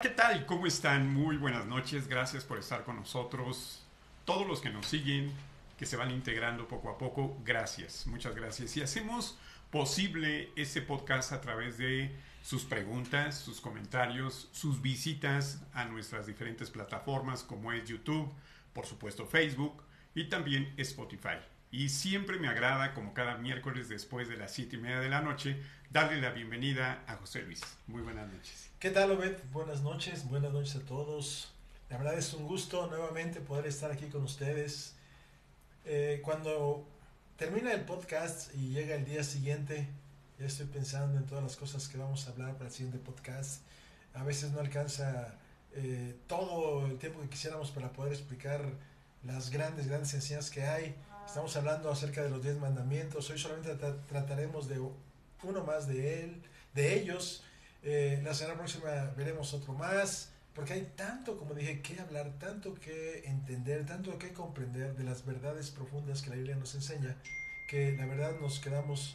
¿Qué tal? ¿Cómo están? Muy buenas noches. Gracias por estar con nosotros. Todos los que nos siguen, que se van integrando poco a poco, gracias. Muchas gracias. Y hacemos posible este podcast a través de sus preguntas, sus comentarios, sus visitas a nuestras diferentes plataformas como es YouTube, por supuesto Facebook y también Spotify. Y siempre me agrada, como cada miércoles después de las 7:30 de la noche, darle la bienvenida a José Luis. Muy buenas noches. ¿Qué tal, Obed? Buenas noches a todos. La verdad es un gusto nuevamente poder estar aquí con ustedes. Cuando termina el podcast y llega el día siguiente, ya estoy pensando en todas las cosas que vamos a hablar para el siguiente podcast. A veces no alcanza todo el tiempo que quisiéramos para poder explicar las grandes enseñanzas que hay. Estamos hablando acerca de los 10 mandamientos. Hoy solamente trataremos de uno más de ellos. La semana próxima veremos otro más, porque hay tanto, como dije, que hablar, tanto que entender, tanto que comprender de las verdades profundas que la Biblia nos enseña, que la verdad nos quedamos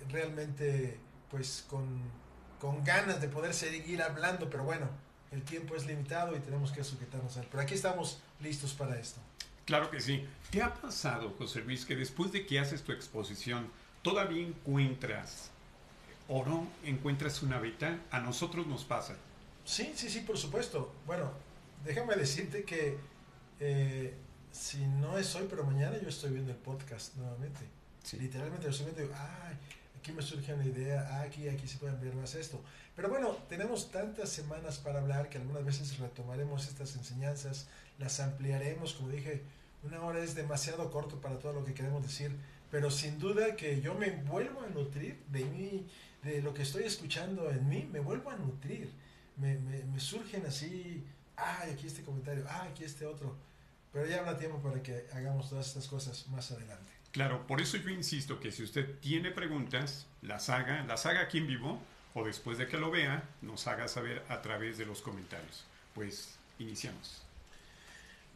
realmente pues con ganas de poder seguir hablando, pero bueno, el tiempo es limitado y tenemos que sujetarnos a él. Pero aquí estamos listos para esto. Claro que sí. ¿Te ha pasado, José Luis, que después de que haces tu exposición, todavía encuentras oro, encuentras una beta? A nosotros nos pasa. Sí, por supuesto. Bueno, déjame decirte que si no es hoy, pero mañana yo estoy viendo el podcast nuevamente. Sí. Literalmente lo estoy viendo y digo, ay, aquí me surge una idea, aquí se puede ampliar más esto. Pero bueno, tenemos tantas semanas para hablar que algunas veces retomaremos estas enseñanzas, las ampliaremos, como dije, una hora es demasiado corto para todo lo que queremos decir, pero sin duda que yo me vuelvo a nutrir de mí, de lo que estoy escuchando en mí, me vuelvo a nutrir. Me surgen así, ay, aquí este comentario, ay, aquí este otro. Pero ya habrá tiempo para que hagamos todas estas cosas más adelante. Claro, por eso yo insisto que si usted tiene preguntas, las haga aquí en vivo o después de que lo vea, nos haga saber a través de los comentarios. Pues iniciamos.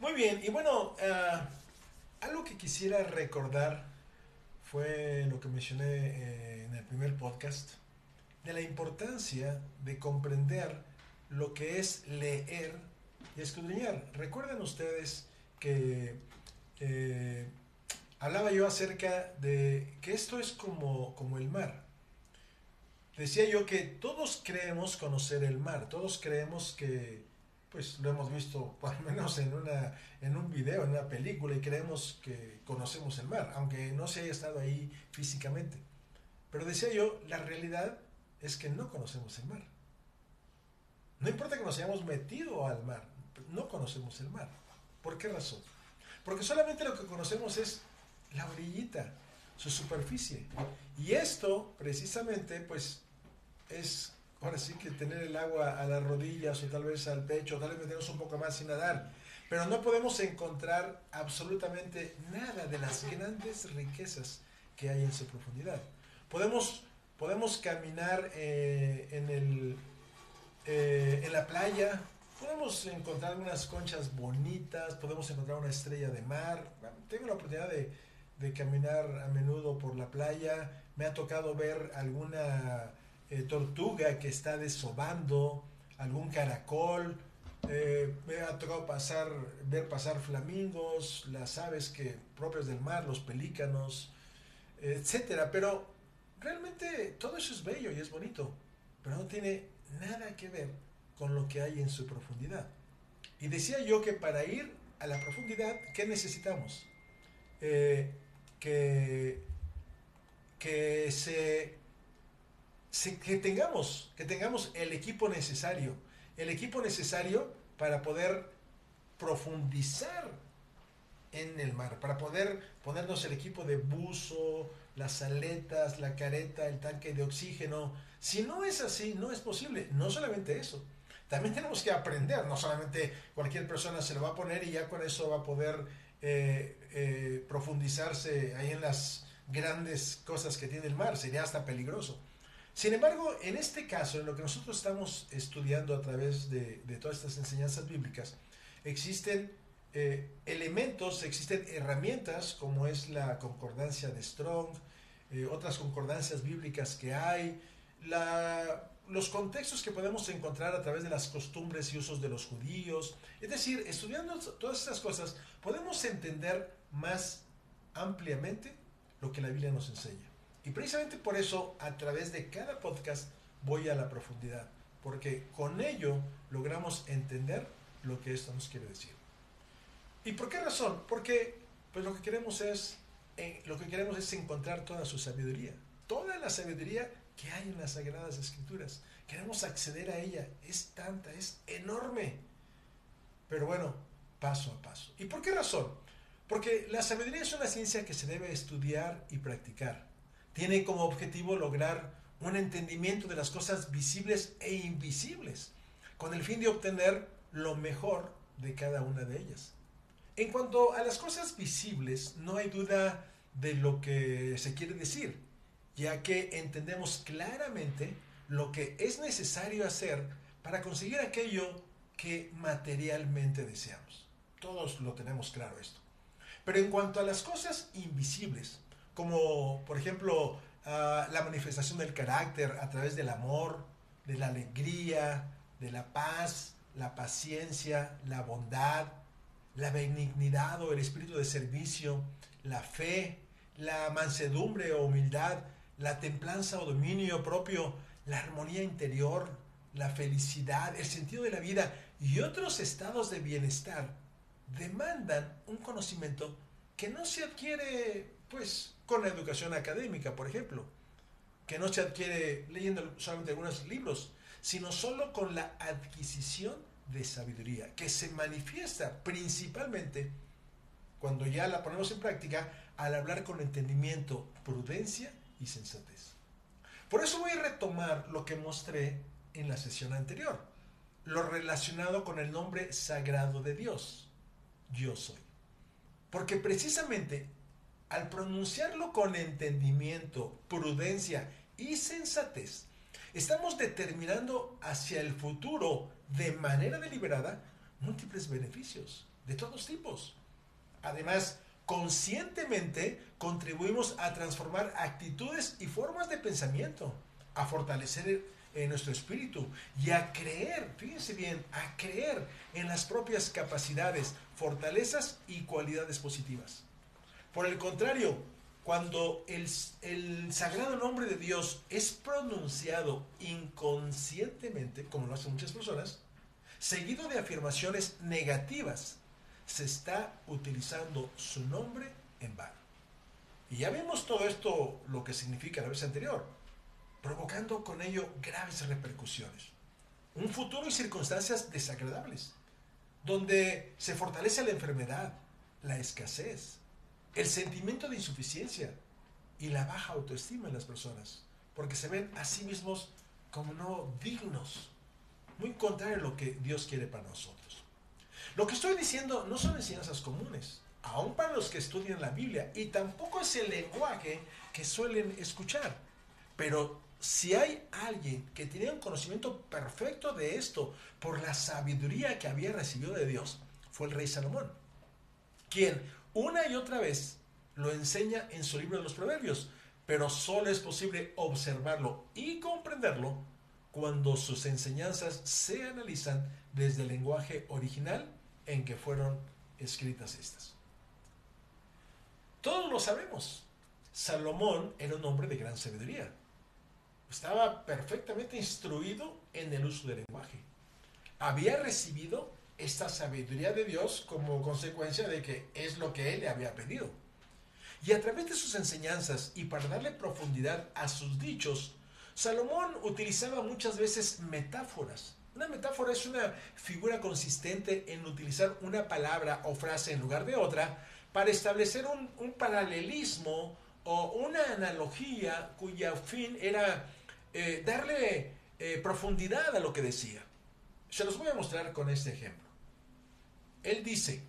Muy bien, y bueno, algo que quisiera recordar fue lo que mencioné en el primer podcast, de la importancia de comprender lo que es leer y escudriñar. Recuerden ustedes que hablaba yo acerca de que esto es como el mar. Decía yo que todos creemos conocer el mar, todos creemos que, pues lo hemos visto por lo menos en un video, en una película, y creemos que conocemos el mar, aunque no se haya estado ahí físicamente. Pero decía yo, la realidad es que no conocemos el mar. No importa que nos hayamos metido al mar, no conocemos el mar. ¿Por qué razón? Porque solamente lo que conocemos es la orillita, su superficie. Y esto, precisamente, pues es, ahora sí que tener el agua a las rodillas o tal vez al pecho, tal vez meternos un poco más sin nadar. Pero no podemos encontrar absolutamente nada de las grandes riquezas que hay en su profundidad. Podemos caminar en la playa, podemos encontrar unas conchas bonitas, podemos encontrar una estrella de mar. Tengo la oportunidad de caminar a menudo por la playa, me ha tocado ver alguna tortuga que está desovando, algún caracol, me ha tocado ver pasar flamingos, las aves propias del mar, los pelícanos, etcétera. Pero realmente todo eso es bello y es bonito, pero no tiene nada que ver con lo que hay en su profundidad. Y decía yo que para ir a la profundidad, ¿qué necesitamos? Eh, que que, que tengamos el equipo necesario para poder profundizar en el mar, para poder ponernos el equipo de buzo, las aletas, la careta, el tanque de oxígeno. Si no es así, no es posible. No solamente eso, también tenemos que aprender, no solamente cualquier persona se lo va a poner y ya con eso va a poder profundizarse ahí en las grandes cosas que tiene el mar, sería hasta peligroso. Sin embargo, en este caso, en lo que nosotros estamos estudiando a través de todas estas enseñanzas bíblicas, existen elementos, existen herramientas como es la concordancia de Strong, otras concordancias bíblicas que hay, los contextos que podemos encontrar a través de las costumbres y usos de los judíos. Es decir, estudiando todas estas cosas, podemos entender más ampliamente lo que la Biblia nos enseña. Y precisamente por eso, a través de cada podcast, voy a la profundidad, porque con ello logramos entender lo que esto nos quiere decir. ¿Y por qué razón? Porque pues lo que queremos es encontrar toda su sabiduría, toda la sabiduría que hay en las Sagradas Escrituras. Queremos acceder a ella. Es tanta, es enorme. Pero bueno, paso a paso. ¿Y por qué razón? Porque la sabiduría es una ciencia que se debe estudiar y practicar. Tiene como objetivo lograr un entendimiento de las cosas visibles e invisibles, con el fin de obtener lo mejor de cada una de ellas. En cuanto a las cosas visibles, no hay duda de lo que se quiere decir, ya que entendemos claramente lo que es necesario hacer para conseguir aquello que materialmente deseamos. Todos lo tenemos claro esto. Pero en cuanto a las cosas invisibles, como por ejemplo la manifestación del carácter a través del amor, de la alegría, de la paz, la paciencia, la bondad, la benignidad o el espíritu de servicio, la fe, la mansedumbre o humildad, la templanza o dominio propio, la armonía interior, la felicidad, el sentido de la vida y otros estados de bienestar, demandan un conocimiento que no se adquiere pues con la educación académica, por ejemplo, que no se adquiere leyendo solamente algunos libros, sino solo con la adquisición de sabiduría, que se manifiesta principalmente cuando ya la ponemos en práctica al hablar con entendimiento, prudencia y sensatez. Por eso voy a retomar lo que mostré en la sesión anterior, lo relacionado con el nombre sagrado de Dios, Yo Soy. Porque precisamente al pronunciarlo con entendimiento, prudencia y sensatez, estamos determinando hacia el futuro de manera deliberada múltiples beneficios de todos tipos. Además, conscientemente contribuimos a transformar actitudes y formas de pensamiento, a fortalecer nuestro espíritu y a creer, fíjense bien, a creer en las propias capacidades, fortalezas y cualidades positivas. Por el contrario, cuando el sagrado nombre de Dios es pronunciado inconscientemente, como lo hacen muchas personas, seguido de afirmaciones negativas, se está utilizando su nombre en vano. Y ya vimos todo esto, lo que significa la vez anterior, provocando con ello graves repercusiones. Un futuro y circunstancias desagradables, donde se fortalece la enfermedad, la escasez, el sentimiento de insuficiencia y la baja autoestima en las personas, porque se ven a sí mismos como no dignos, muy contrario a lo que Dios quiere para nosotros. Lo que estoy diciendo no son enseñanzas comunes, aun para los que estudian la Biblia, y tampoco es el lenguaje que suelen escuchar. Pero si hay alguien que tenía un conocimiento perfecto de esto por la sabiduría que había recibido de Dios, fue el rey Salomón, quien una y otra vez lo enseña en su libro de los Proverbios, pero solo es posible observarlo y comprenderlo cuando sus enseñanzas se analizan desde el lenguaje original en que fueron escritas estas. Todos lo sabemos. Salomón era un hombre de gran sabiduría. Estaba perfectamente instruido en el uso del lenguaje. Había recibido esta sabiduría de Dios como consecuencia de que es lo que él le había pedido. Y a través de sus enseñanzas y para darle profundidad a sus dichos, Salomón utilizaba muchas veces metáforas. Una metáfora es una figura consistente en utilizar una palabra o frase en lugar de otra para establecer un paralelismo o una analogía cuyo fin era darle profundidad a lo que decía. Se los voy a mostrar con este ejemplo. Él dice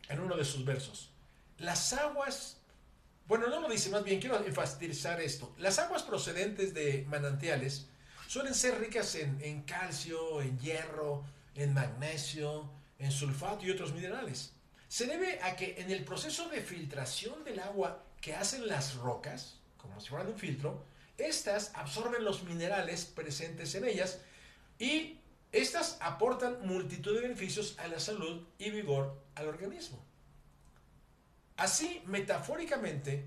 en uno de sus versos, las aguas, bueno, no lo dice, más bien quiero enfatizar esto, las aguas procedentes de manantiales suelen ser ricas en calcio, en hierro, en magnesio, en sulfato y otros minerales. Se debe a que en el proceso de filtración del agua que hacen las rocas, como si fueran un filtro, Estas absorben los minerales presentes en ellas y estas aportan multitud de beneficios a la salud y vigor al organismo. Así, metafóricamente,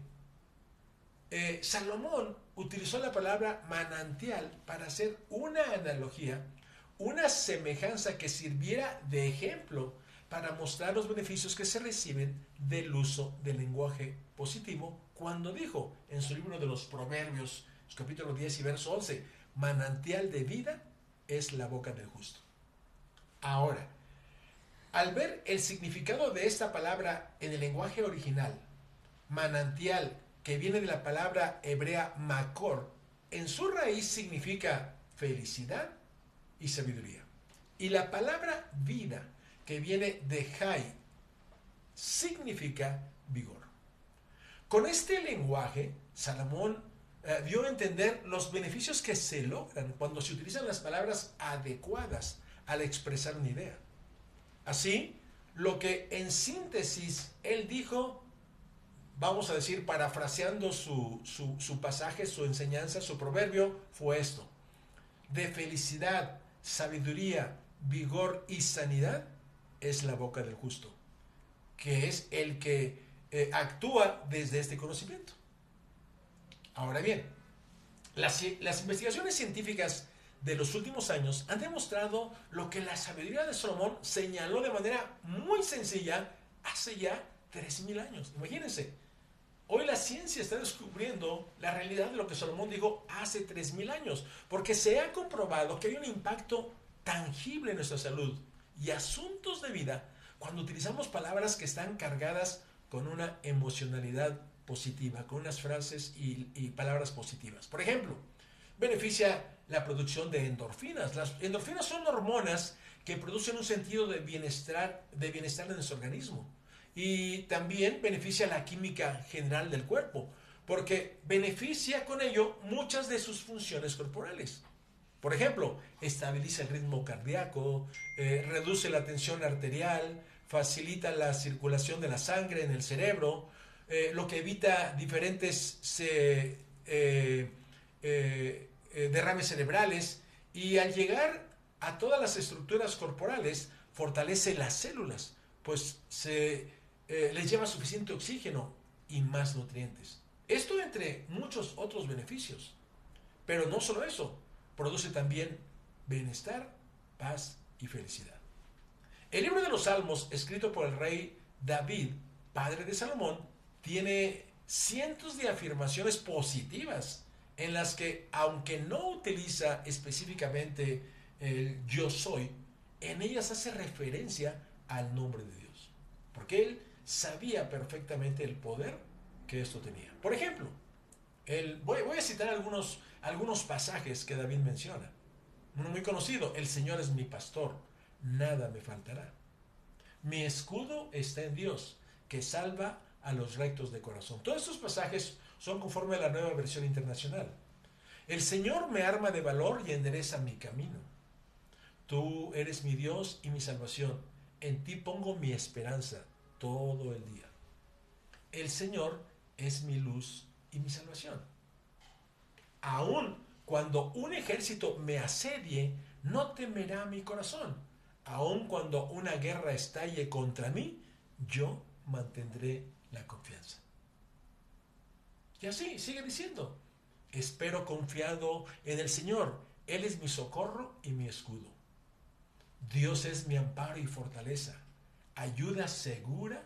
Salomón utilizó la palabra manantial para hacer una analogía, una semejanza que sirviera de ejemplo para mostrar los beneficios que se reciben del uso del lenguaje positivo, cuando dijo en su libro de los Proverbios, capítulo 10 y verso 11, manantial de vida es la boca del justo. Ahora, al ver el significado de esta palabra en el lenguaje original, manantial, que viene de la palabra hebrea makor, en su raíz significa felicidad y sabiduría. Y la palabra vida, que viene de jai, significa vigor. Con este lenguaje, Salomón dio a entender los beneficios que se logran cuando se utilizan las palabras adecuadas al expresar una idea. Así, lo que en síntesis él dijo, vamos a decir, parafraseando su pasaje, su enseñanza, su proverbio, fue esto: de felicidad, sabiduría, vigor y sanidad es la boca del justo, que es el que actúa desde este conocimiento. Ahora bien, las investigaciones científicas de los últimos años han demostrado lo que la sabiduría de Salomón señaló de manera muy sencilla hace ya 3000 años. Imagínense, hoy la ciencia está descubriendo la realidad de lo que Salomón dijo hace 3000 años, porque se ha comprobado que hay un impacto tangible en nuestra salud y asuntos de vida cuando utilizamos palabras que están cargadas con una emocionalidad positiva, con unas frases y palabras positivas. Por ejemplo, beneficia la producción de endorfinas. Las endorfinas son hormonas que producen un sentido de bienestar en nuestro organismo. Y también beneficia la química general del cuerpo, porque beneficia con ello muchas de sus funciones corporales. Por ejemplo, estabiliza el ritmo cardíaco, reduce la tensión arterial, facilita la circulación de la sangre en el cerebro, lo que evita diferentes derrames cerebrales, y al llegar a todas las estructuras corporales fortalece las células, pues les lleva suficiente oxígeno y más nutrientes. Esto entre muchos otros beneficios. Pero no solo eso, produce también bienestar, paz y felicidad. El libro de los Salmos, escrito por el rey David, padre de Salomón, tiene cientos de afirmaciones positivas en las que, aunque no utiliza específicamente el yo soy, en ellas hace referencia al nombre de Dios, porque él sabía perfectamente el poder que esto tenía. Por ejemplo, voy a citar algunos pasajes que David menciona. Uno muy conocido: el Señor es mi pastor, nada me faltará. Mi escudo está en Dios, que salva a los rectos de corazón. Todos estos pasajes son conforme a la Nueva Versión Internacional. El Señor me arma de valor y endereza mi camino. Tú eres mi Dios y mi salvación. En ti pongo mi esperanza todo el día. El Señor es mi luz y mi salvación. Aun cuando un ejército me asedie, no temerá mi corazón. Aun cuando una guerra estalle contra mí, yo mantendré la confianza. Y así sigue diciendo: espero confiado en el Señor. Él es mi socorro y mi escudo. Dios es mi amparo y fortaleza, ayuda segura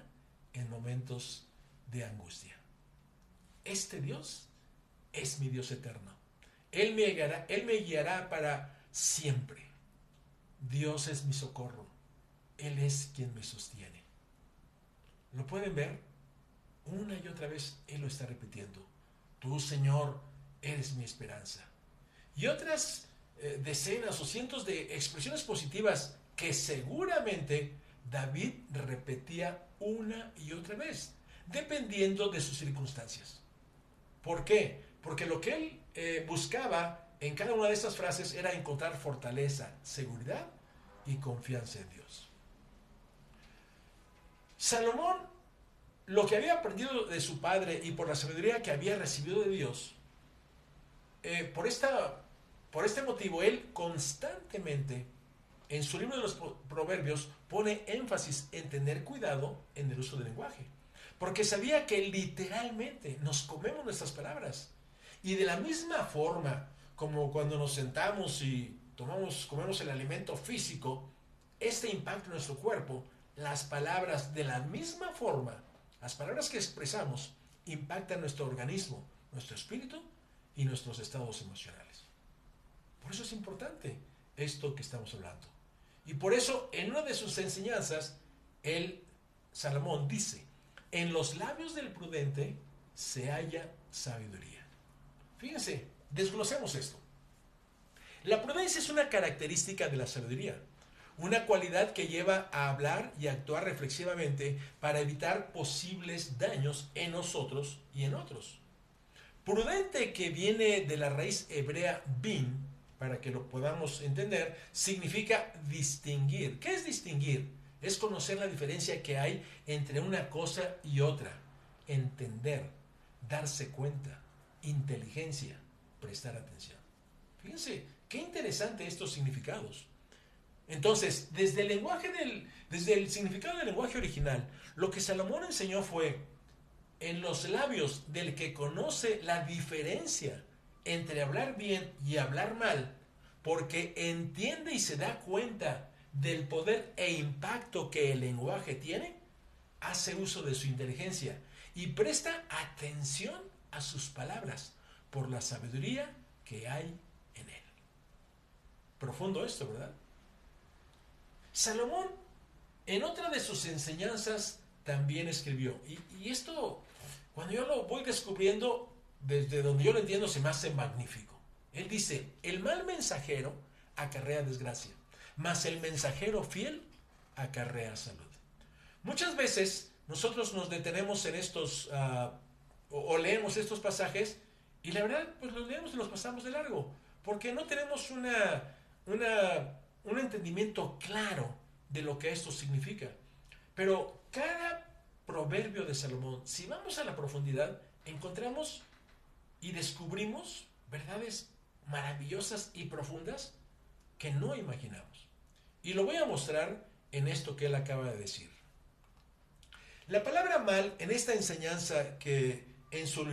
en momentos de angustia. Este Dios es mi Dios eterno. Él me guiará para siempre. Dios es mi socorro. Él es quien me sostiene. ¿Lo pueden ver? Una y otra vez Él lo está repitiendo. Tú, Señor, eres mi esperanza. Y otras decenas o cientos de expresiones positivas que seguramente David repetía una y otra vez, dependiendo de sus circunstancias. ¿Por qué? Porque lo que él buscaba en cada una de estas frases era encontrar fortaleza, seguridad y confianza en Dios. Salomón, lo que había aprendido de su padre y por la sabiduría que había recibido de Dios, por este motivo, él constantemente en su libro de los Proverbios pone énfasis en tener cuidado en el uso del lenguaje. Porque sabía que literalmente nos comemos nuestras palabras. Y de la misma forma como cuando nos sentamos y comemos el alimento físico, este impacta en nuestro cuerpo, las palabras de la misma forma, las palabras que expresamos, impactan nuestro organismo, nuestro espíritu y nuestros estados emocionales. Por eso es importante esto que estamos hablando. Y por eso, en una de sus enseñanzas, Salomón dice, en los labios del prudente se halla sabiduría. Fíjense, desglosemos esto. La prudencia es una característica de la sabiduría, una cualidad que lleva a hablar y actuar reflexivamente para evitar posibles daños en nosotros y en otros. Prudente, que viene de la raíz hebrea bin, para que lo podamos entender, significa distinguir. ¿Qué es distinguir? Es conocer la diferencia que hay entre una cosa y otra, entender, darse cuenta, inteligencia, prestar atención. Fíjense, qué interesante estos significados. Entonces, desde el significado del lenguaje original, lo que Salomón enseñó fue, en los labios del que conoce la diferencia entre hablar bien y hablar mal, porque entiende y se da cuenta del poder e impacto que el lenguaje tiene, hace uso de su inteligencia y presta atención a sus palabras por la sabiduría que hay en él. Profundo esto, ¿verdad? Salomón, en otra de sus enseñanzas, también escribió, y esto, cuando yo lo voy descubriendo, desde donde yo lo entiendo, se me hace magnífico. Él dice, el mal mensajero acarrea desgracia, mas el mensajero fiel acarrea salud. Muchas veces nosotros nos detenemos en estos, o leemos estos pasajes, y la verdad, pues los leemos y los pasamos de largo, porque no tenemos un entendimiento claro de lo que esto significa. Pero cada proverbio de Salomón, si vamos a la profundidad, encontramos y descubrimos verdades maravillosas y profundas que no imaginamos. Y lo voy a mostrar en esto que él acaba de decir. La palabra mal en esta enseñanza, que en su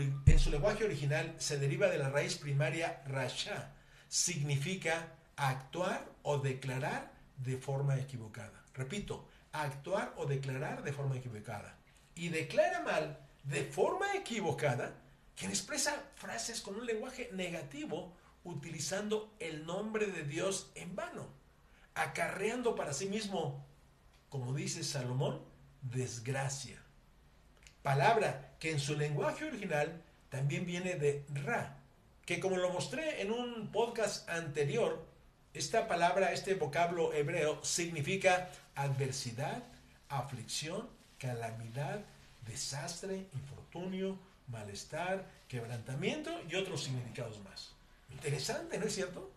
lenguaje original se deriva de la raíz primaria rasha, significa actuar o declarar de forma equivocada. Repito, actuar o declarar de forma equivocada. Y declara mal de forma equivocada quien expresa frases con un lenguaje negativo utilizando el nombre de Dios en vano, acarreando para sí mismo, como dice Salomón, desgracia. Palabra que en su lenguaje original también viene de ra, que como lo mostré en un podcast anterior, esta palabra, este vocablo hebreo, significa adversidad, aflicción, calamidad, desastre, infortunio, malestar, quebrantamiento y otros significados más. Interesante, ¿no es cierto?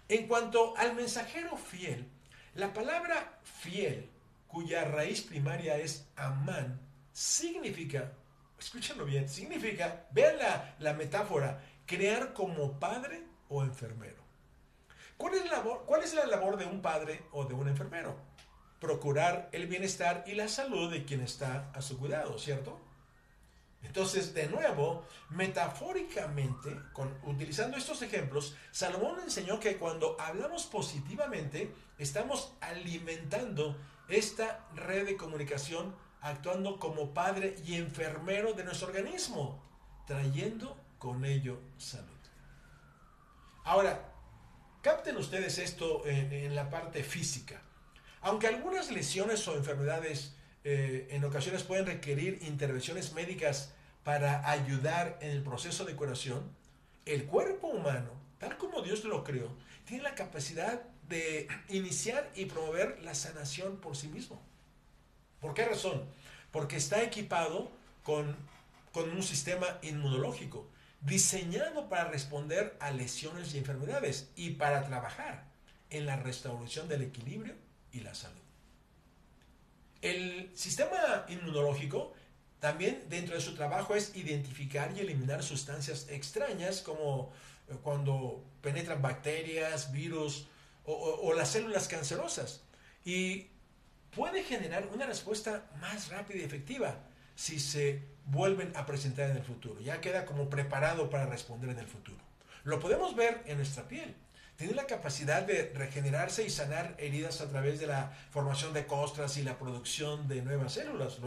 En cuanto al mensajero fiel, la palabra fiel, cuya raíz primaria es amán, significa, escúchenlo bien, significa, vean la metáfora, crear como padre o enfermero. ¿Cuál es la labor de un padre o de un enfermero? Procurar el bienestar y la salud de quien está a su cuidado, ¿cierto? Entonces, de nuevo, metafóricamente, utilizando estos ejemplos, Salomón enseñó que cuando hablamos positivamente, estamos alimentando esta red de comunicación, actuando como padre y enfermero de nuestro organismo, trayendo con ello salud. Ahora, capten ustedes esto en la parte física. Aunque algunas lesiones o enfermedades en ocasiones pueden requerir intervenciones médicas para ayudar en el proceso de curación, el cuerpo humano, tal como Dios lo creó, tiene la capacidad de iniciar y promover la sanación por sí mismo. ¿Por qué razón? Porque está equipado con un sistema inmunológico diseñado para responder a lesiones y enfermedades y para trabajar en la restauración del equilibrio y la salud. El sistema inmunológico también, dentro de su trabajo, es identificar y eliminar sustancias extrañas como cuando penetran bacterias, virus o las células cancerosas. Y puede generar una respuesta más rápida y efectiva si se vuelven a presentar en el futuro. Ya queda como preparado para responder en el futuro. Lo podemos ver en nuestra piel. Tiene la capacidad de regenerarse y sanar heridas a través de la formación de costras y la producción de nuevas células.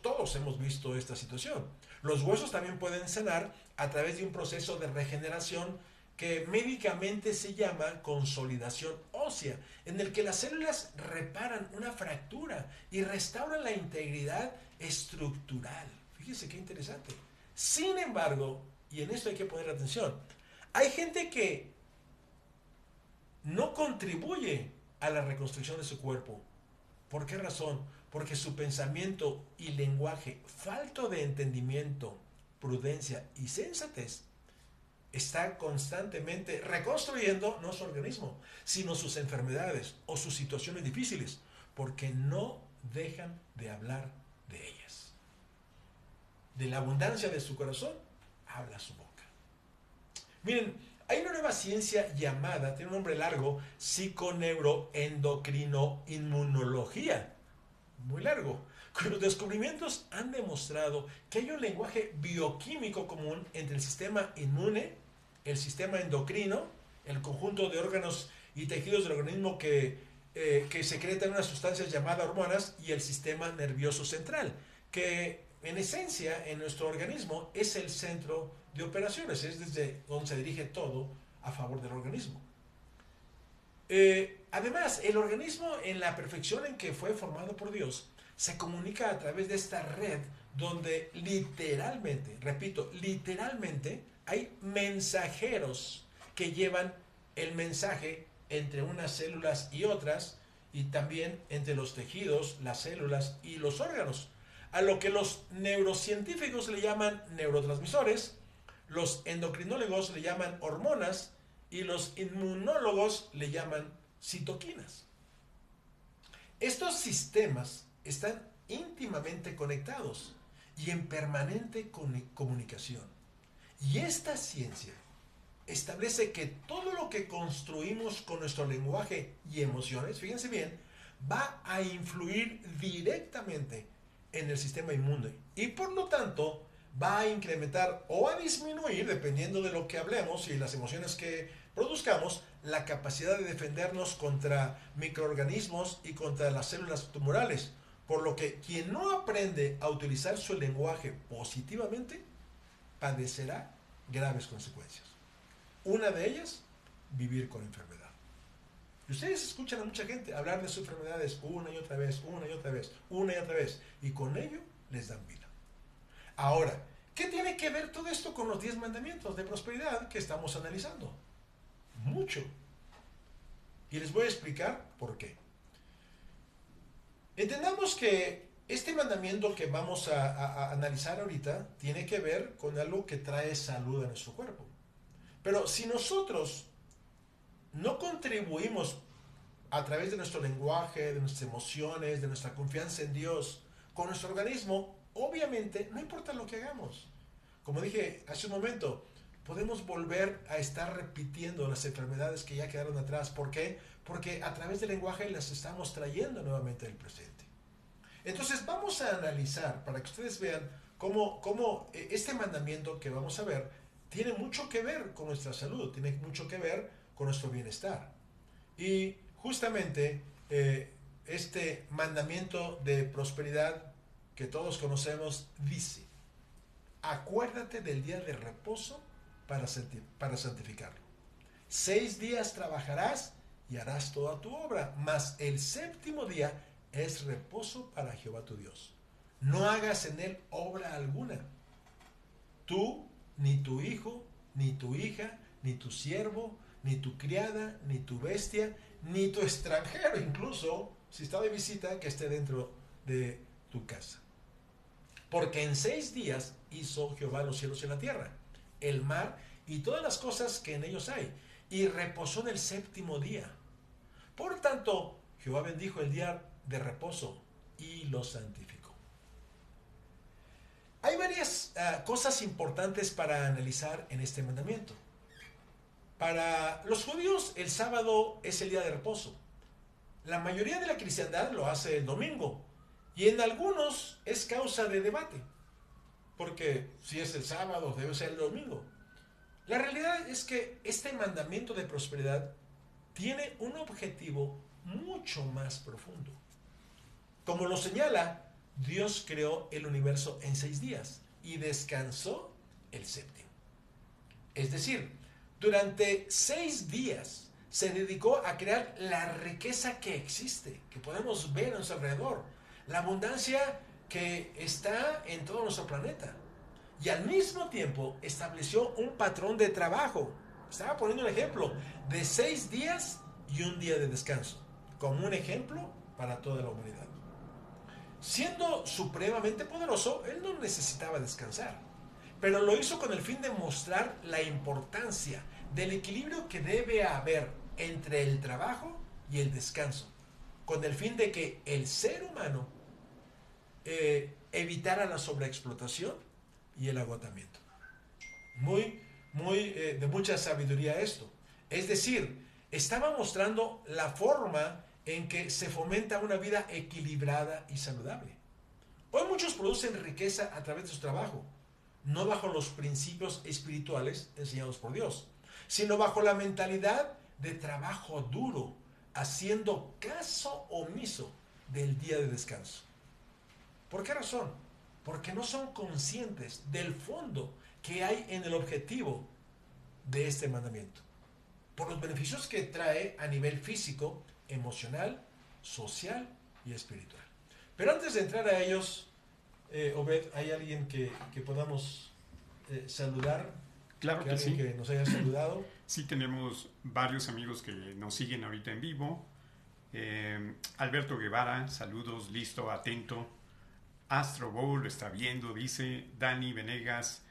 Todos hemos visto esta situación. Los huesos también pueden sanar a través de un proceso de regeneración que médicamente se llama consolidación ósea, en el que las células reparan una fractura y restauran la integridad estructural. Fíjese qué interesante. Sin embargo, y en esto hay que poner atención, hay gente que no contribuye a la reconstrucción de su cuerpo. ¿Por qué razón? Porque su pensamiento y lenguaje, falto de entendimiento, prudencia y sensatez, está constantemente reconstruyendo no su organismo, sino sus enfermedades o sus situaciones difíciles, porque no dejan de hablar de ellas. De la abundancia de su corazón, habla su boca. Miren, hay una nueva ciencia llamada, tiene un nombre largo, psiconeuroendocrinoinmunología. Muy largo. Cuyos descubrimientos han demostrado que hay un lenguaje bioquímico común entre el sistema inmune, el sistema endocrino, el conjunto de órganos y tejidos del organismo que secretan unas sustancias llamadas hormonas, y el sistema nervioso central, que en esencia en nuestro organismo es el centro de operaciones, es desde donde se dirige todo a favor del organismo. Además, el organismo, en la perfección en que fue formado por Dios, se comunica a través de esta red donde literalmente, repito, literalmente hay mensajeros que llevan el mensaje entre unas células y otras, y también entre los tejidos, las células y los órganos, a lo que los neurocientíficos le llaman neurotransmisores, los endocrinólogos le llaman hormonas y los inmunólogos le llaman citoquinas. Estos sistemas están íntimamente conectados y en permanente comunicación. Y esta ciencia establece que todo lo que construimos con nuestro lenguaje y emociones, fíjense bien, va a influir directamente en el sistema inmune y por lo tanto va a incrementar o a disminuir, dependiendo de lo que hablemos y las emociones que produzcamos, la capacidad de defendernos contra microorganismos y contra las células tumorales. Por lo que quien no aprende a utilizar su lenguaje positivamente padecerá graves consecuencias. Una de ellas, vivir con enfermedad. Y ustedes escuchan a mucha gente hablar de sus enfermedades una y otra vez, una y otra vez, una y otra vez, y con ello les dan vida. Ahora, ¿qué tiene que ver todo esto con los 10 mandamientos de prosperidad que estamos analizando? Mucho. Y les voy a explicar por qué. Entendamos que este mandamiento que vamos a analizar ahorita tiene que ver con algo que trae salud a nuestro cuerpo. Pero si nosotros no contribuimos a través de nuestro lenguaje, de nuestras emociones, de nuestra confianza en Dios, con nuestro organismo, obviamente no importa lo que hagamos. Como dije hace un momento, podemos volver a estar repitiendo las enfermedades que ya quedaron atrás. ¿Por qué? Porque a través del lenguaje las estamos trayendo nuevamente al presente. Entonces vamos a analizar para que ustedes vean cómo este mandamiento que vamos a ver tiene mucho que ver con nuestra salud, tiene mucho que ver con nuestro bienestar. Y justamente este mandamiento de prosperidad que todos conocemos dice: acuérdate del día de reposo para santificarlo. 6 días trabajarás y harás toda tu obra, mas el séptimo día es reposo para Jehová tu Dios. No hagas en él obra alguna. Tú, ni tu hijo, ni tu hija, ni tu siervo, ni tu criada, ni tu bestia, ni tu extranjero, incluso si está de visita, que esté dentro de tu casa. Porque en 6 días hizo Jehová los cielos y la tierra, el mar y todas las cosas que en ellos hay, y reposó en el séptimo día. Por tanto, Jehová bendijo el día de reposo y lo santificó. Hay varias cosas importantes para analizar en este mandamiento. Para los judíos, el sábado es el día de reposo. La mayoría de la cristiandad lo hace el domingo. Y en algunos es causa de debate. Porque si es el sábado, debe ser el domingo. La realidad es que este mandamiento de prosperidad tiene un objetivo mucho más profundo. Como lo señala, Dios creó el universo en 6 días y descansó el séptimo. Es decir, durante 6 días se dedicó a crear la riqueza que existe, que podemos ver a nuestro alrededor, la abundancia que está en todo nuestro planeta. Y al mismo tiempo estableció un patrón de trabajo. Estaba poniendo un ejemplo de 6 días y un día de descanso, como un ejemplo para toda la humanidad. Siendo supremamente poderoso, él no necesitaba descansar, pero lo hizo con el fin de mostrar la importancia del equilibrio que debe haber entre el trabajo y el descanso, con el fin de que el ser humano evitara la sobreexplotación y el agotamiento. De mucha sabiduría esto. Es decir, estaba mostrando la forma en que se fomenta una vida equilibrada y saludable. Hoy muchos producen riqueza a través de su trabajo, no bajo los principios espirituales enseñados por Dios, sino bajo la mentalidad de trabajo duro, haciendo caso omiso del día de descanso. ¿Por qué razón? Porque no son conscientes del fondo que hay en el objetivo de este mandamiento, por los beneficios que trae a nivel físico, emocional, social y espiritual. Pero antes de entrar a ellos, Obed, ¿hay alguien que podamos saludar? Claro que sí. Que nos haya saludado. Sí, tenemos varios amigos que nos siguen ahorita en vivo. Alberto Guevara, saludos, listo, atento. Astro Bowl lo está viendo, dice Dani Venegas,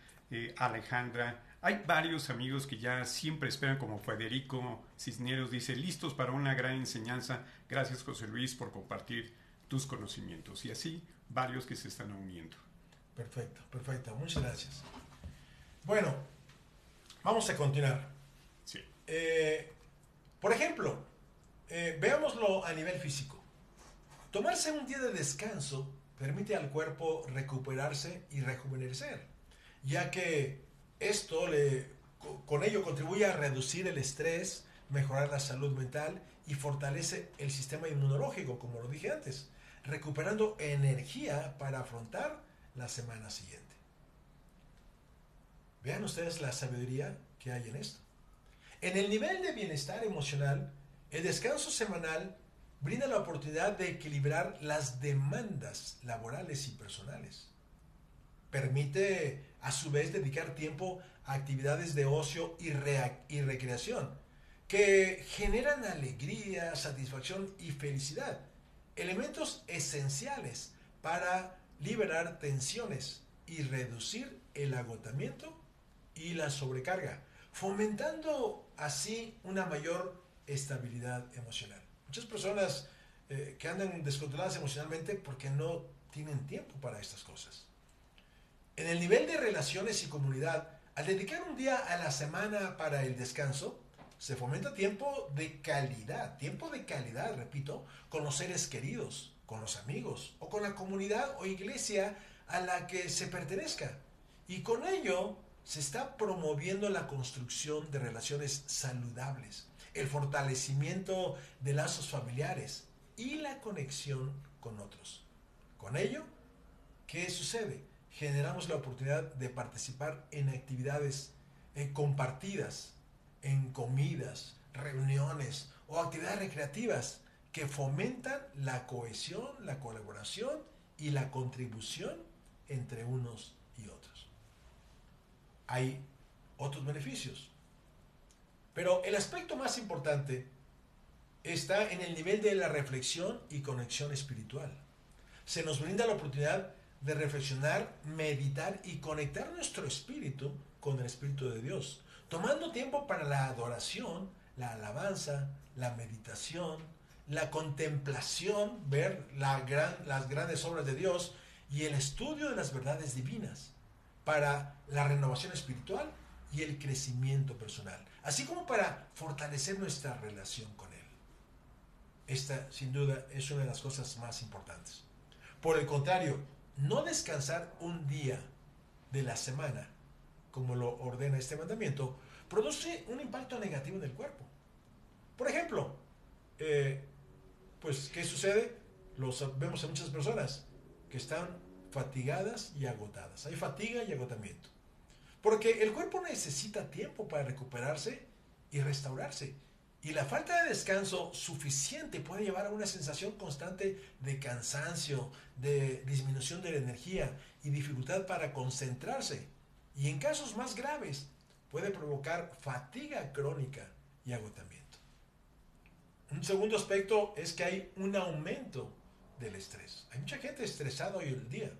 Alejandra. Hay varios amigos que ya siempre esperan, como Federico Cisneros, dice, listos para una gran enseñanza. Gracias, José Luis, por compartir tus conocimientos. Y así, varios que se están uniendo. Perfecto. Muchas gracias. Bueno, vamos a continuar. Sí. Por ejemplo, veámoslo a nivel físico. Tomarse un día de descanso permite al cuerpo recuperarse y rejuvenecer, ya que esto con ello contribuye a reducir el estrés, mejorar la salud mental y fortalece el sistema inmunológico, como lo dije antes, recuperando energía para afrontar la semana siguiente. Vean ustedes la sabiduría que hay en esto. En el nivel de bienestar emocional, el descanso semanal brinda la oportunidad de equilibrar las demandas laborales y personales. Permite, a su vez, dedicar tiempo a actividades de ocio y recreación que generan alegría, satisfacción y felicidad, elementos esenciales para liberar tensiones y reducir el agotamiento y la sobrecarga, fomentando así una mayor estabilidad emocional. Muchas personas que andan descontroladas emocionalmente porque no tienen tiempo para estas cosas. En el nivel de relaciones y comunidad, al dedicar un día a la semana para el descanso, se fomenta tiempo de calidad, repito, con los seres queridos, con los amigos o con la comunidad o iglesia a la que se pertenezca. Y con ello se está promoviendo la construcción de relaciones saludables, el fortalecimiento de lazos familiares y la conexión con otros. Con ello, ¿qué sucede? Generamos la oportunidad de participar en actividades compartidas, en comidas, reuniones o actividades recreativas que fomentan la cohesión, la colaboración y la contribución entre unos y otros. Hay otros beneficios, pero el aspecto más importante está en el nivel de la reflexión y conexión espiritual. Se nos brinda la oportunidad de reflexionar, meditar y conectar nuestro espíritu con el Espíritu de Dios, tomando tiempo para la adoración, la alabanza, la meditación, la contemplación, ver las grandes obras de Dios y el estudio de las verdades divinas para la renovación espiritual y el crecimiento personal, así como para fortalecer nuestra relación con Él. Esta, sin duda, es una de las cosas más importantes. Por el contrario, no descansar un día de la semana, como lo ordena este mandamiento, produce un impacto negativo en el cuerpo. Por ejemplo, pues, ¿qué sucede? Vemos a muchas personas que están fatigadas y agotadas. Hay fatiga y agotamiento. Porque el cuerpo necesita tiempo para recuperarse y restaurarse. Y la falta de descanso suficiente puede llevar a una sensación constante de cansancio, de disminución de la energía y dificultad para concentrarse. Y en casos más graves puede provocar fatiga crónica y agotamiento. Un segundo aspecto es que hay un aumento del estrés. Hay mucha gente estresada hoy en día.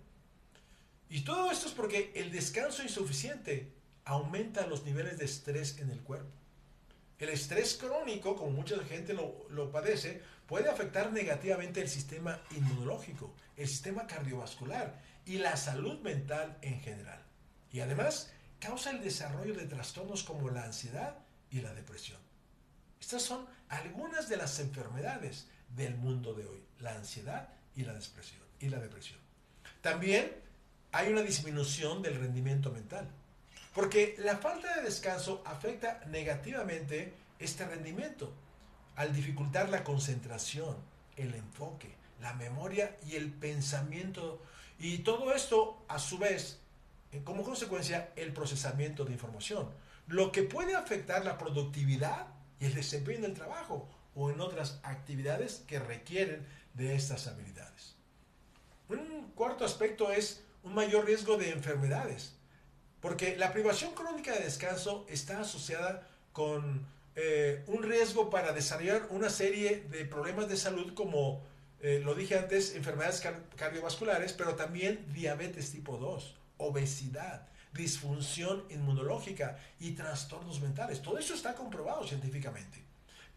Y todo esto es porque el descanso insuficiente aumenta los niveles de estrés en el cuerpo. El estrés crónico, como mucha gente lo padece, puede afectar negativamente el sistema inmunológico, el sistema cardiovascular y la salud mental en general. Y además, causa el desarrollo de trastornos como la ansiedad y la depresión. Estas son algunas de las enfermedades del mundo de hoy, la ansiedad y la depresión. También hay una disminución del rendimiento mental, porque la falta de descanso afecta negativamente este rendimiento al dificultar la concentración, el enfoque, la memoria y el pensamiento. Y todo esto, a su vez, como consecuencia, el procesamiento de información, lo que puede afectar la productividad y el desempeño del trabajo o en otras actividades que requieren de estas habilidades. Un cuarto aspecto es un mayor riesgo de enfermedades, porque la privación crónica de descanso está asociada con un riesgo para desarrollar una serie de problemas de salud como, lo dije antes, enfermedades cardiovasculares, pero también diabetes tipo 2, obesidad, disfunción inmunológica y trastornos mentales. Todo eso está comprobado científicamente.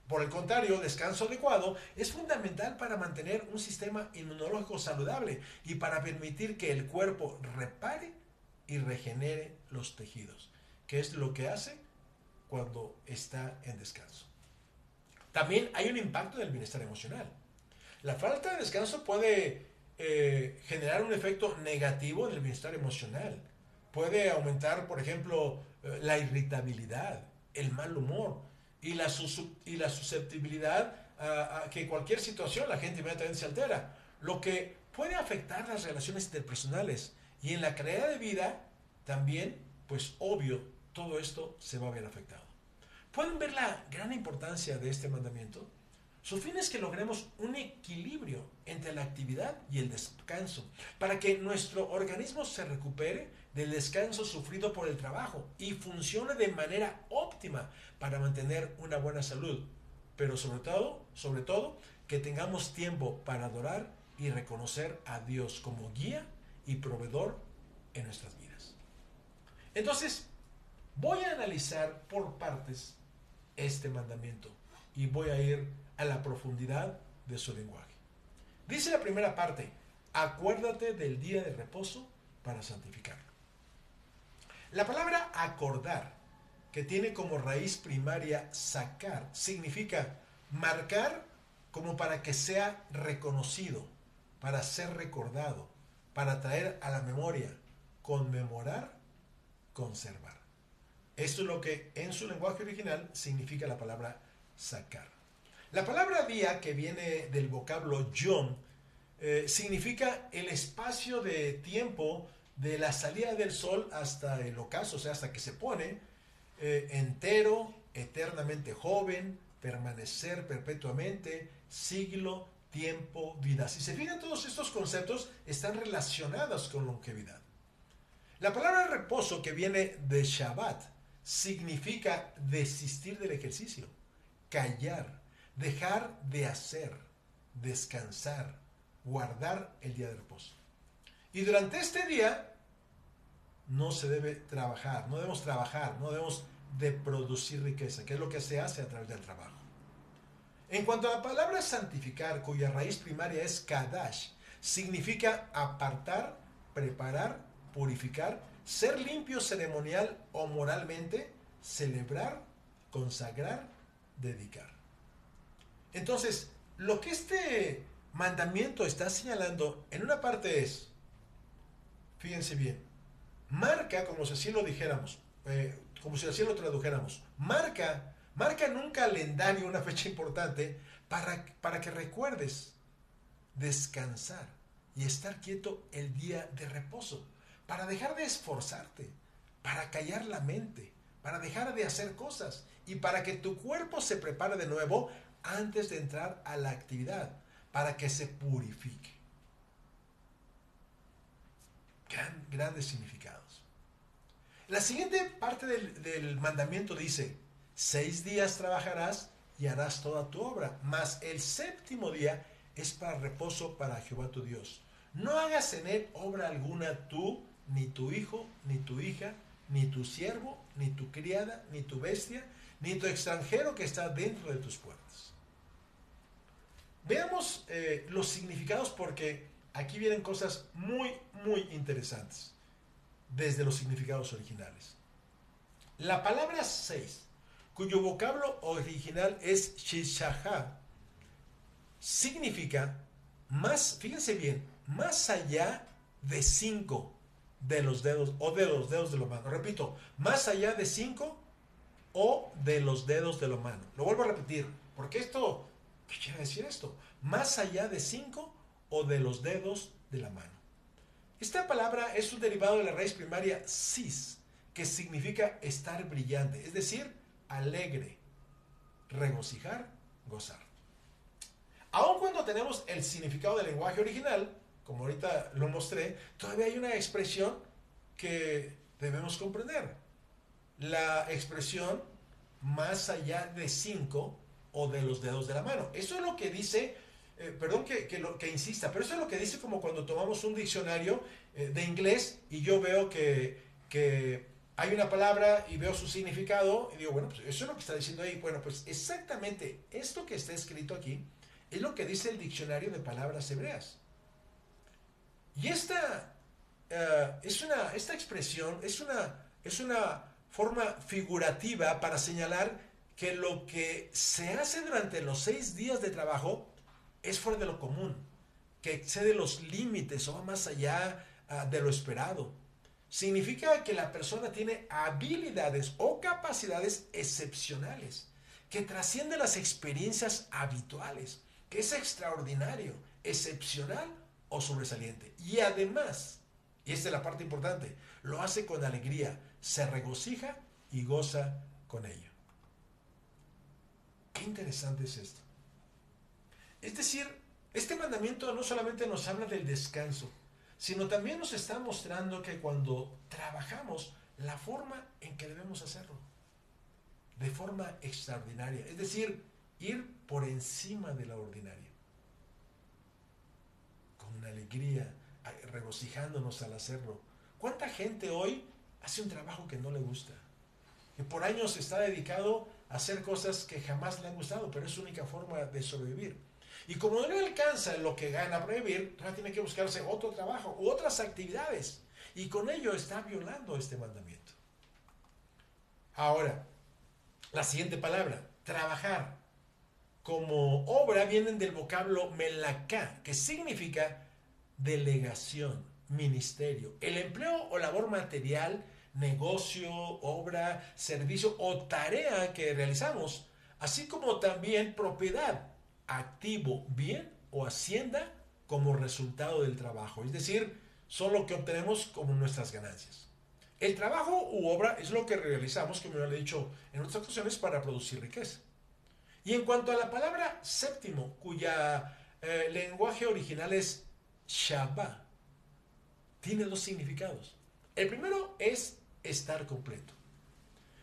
Por el contrario, descanso adecuado es fundamental para mantener un sistema inmunológico saludable y para permitir que el cuerpo repare y regenere los tejidos, que es lo que hace cuando está en descanso. También hay un impacto en el bienestar emocional. La falta de descanso puede generar un efecto negativo en el bienestar emocional. Puede aumentar, por ejemplo, la irritabilidad, el mal humor y la susceptibilidad a que cualquier situación la gente inmediatamente se altera, lo que puede afectar las relaciones interpersonales. Y en la calidad de vida también, pues obvio, todo esto se va a ver afectado. ¿Pueden ver la gran importancia de este mandamiento? Su fin es que logremos un equilibrio entre la actividad y el descanso, para que nuestro organismo se recupere del descanso sufrido por el trabajo y funcione de manera óptima para mantener una buena salud, pero sobre todo, que tengamos tiempo para adorar y reconocer a Dios como guía y proveedor en nuestras vidas. Entonces, voy a analizar por partes este mandamiento y voy a ir a la profundidad de su lenguaje. Dice la primera parte: acuérdate del día de reposo para santificarlo. La palabra acordar, que tiene como raíz primaria sacar, significa marcar como para que sea reconocido, para ser recordado, para traer a la memoria, conmemorar, conservar. Esto es lo que en su lenguaje original significa la palabra sacar. La palabra día, que viene del vocablo yom, significa el espacio de tiempo de la salida del sol hasta el ocaso, o sea, hasta que se pone, entero, eternamente joven, permanecer perpetuamente, siglo, tiempo, vida. Si se fijan, todos estos conceptos están relacionados con longevidad. La palabra reposo, que viene de Shabbat, significa desistir del ejercicio, callar, dejar de hacer, descansar, guardar el día de reposo. Y durante este día no se debe trabajar, no debemos de producir riqueza, que es lo que se hace a través del trabajo. En cuanto a la palabra santificar, cuya raíz primaria es kadash, significa apartar preparar, purificar, ser limpio ceremonial o moralmente, celebrar, consagrar, dedicar. Entonces, lo que este mandamiento está señalando en una parte es, fíjense bien, marca, como si así lo dijéramos, como si así lo tradujéramos, marca en un calendario una fecha importante para que recuerdes descansar y estar quieto el día de reposo, para dejar de esforzarte, para callar la mente, para dejar de hacer cosas y para que tu cuerpo se prepare de nuevo antes de entrar a la actividad, para que se purifique. Grandes significados. La siguiente parte del mandamiento dice, 6 días trabajarás y harás toda tu obra, mas el séptimo día es para reposo para Jehová tu Dios. No hagas en él obra alguna tú, ni tu hijo, ni tu hija, ni tu siervo, ni tu criada, ni tu bestia, ni tu extranjero que está dentro de tus puertas. Veamos los significados porque aquí vienen cosas muy, muy interesantes desde los significados originales. La palabra 6, cuyo vocablo original es shishahá, significa más, fíjense bien, más allá de 5 de los dedos o de los dedos de la mano. Repito, más allá de 5 o de los dedos de la mano. Lo vuelvo a repetir, porque esto, ¿qué quiere decir esto? Más allá de 5 o de los dedos de la mano. Esta palabra es un derivado de la raíz primaria sis, que significa estar brillante, es decir, alegre, regocijar, gozar. Aun cuando tenemos el significado del lenguaje original, como ahorita lo mostré, todavía hay una expresión que debemos comprender. La expresión más allá de 5 o de los dedos de la mano. Eso es lo que dice, perdón que insista, pero eso es lo que dice como cuando tomamos un diccionario de inglés y yo veo que hay una palabra y veo su significado y digo, bueno, pues eso es lo que está diciendo ahí. Bueno, pues exactamente esto que está escrito aquí es lo que dice el diccionario de palabras hebreas. Y esta expresión es una forma figurativa para señalar que lo que se hace durante los 6 días de trabajo es fuera de lo común, que excede los límites o va más allá de lo esperado. Significa que la persona tiene habilidades o capacidades excepcionales, que trasciende las experiencias habituales, que es extraordinario, excepcional o sobresaliente. Y además, y esta es la parte importante, lo hace con alegría, se regocija y goza con ello. Qué interesante es esto. Es decir, este mandamiento no solamente nos habla del descanso, sino también nos está mostrando que cuando trabajamos, la forma en que debemos hacerlo, de forma extraordinaria, es decir, ir por encima de la ordinaria, con alegría, regocijándonos al hacerlo. ¿Cuánta gente hoy hace un trabajo que no le gusta? Que por años está dedicado a hacer cosas que jamás le han gustado, pero es su única forma de sobrevivir. Y como no le alcanza lo que gana para vivir, tiene que buscarse otro trabajo u otras actividades. Y con ello está violando este mandamiento. Ahora, la siguiente palabra, trabajar. Como obra vienen del vocablo melaká, que significa delegación, ministerio, el empleo o labor material, negocio, obra, servicio o tarea que realizamos, así como también propiedad, activo, bien o hacienda como resultado del trabajo, es decir, son lo que obtenemos como nuestras ganancias. El trabajo u obra es lo que realizamos, como ya lo he dicho en otras ocasiones, para producir riqueza. Y en cuanto a la palabra séptimo, cuya lenguaje original es Shabbat, tiene 2 significados. El primero es estar completo.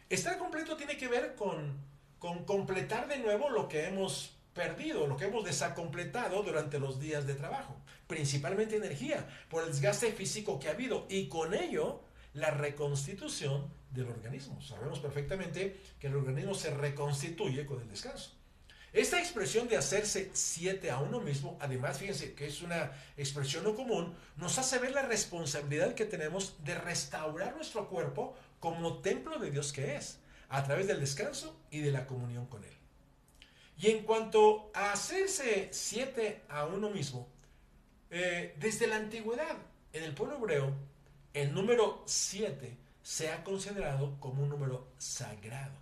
Estar completo tiene que ver con completar de nuevo lo que hemos perdido, lo que hemos desacompletado durante los días de trabajo, principalmente energía, por el desgaste físico que ha habido y con ello la reconstitución del organismo. Sabemos perfectamente que el organismo se reconstituye con el descanso. Esta expresión de hacerse 7 a uno mismo, además fíjense que es una expresión no común, nos hace ver la responsabilidad que tenemos de restaurar nuestro cuerpo como templo de Dios que es, a través del descanso y de la comunión con Él. Y en cuanto a hacerse 7 a uno mismo, desde la antigüedad, en el pueblo hebreo, el número 7 se ha considerado como un número sagrado.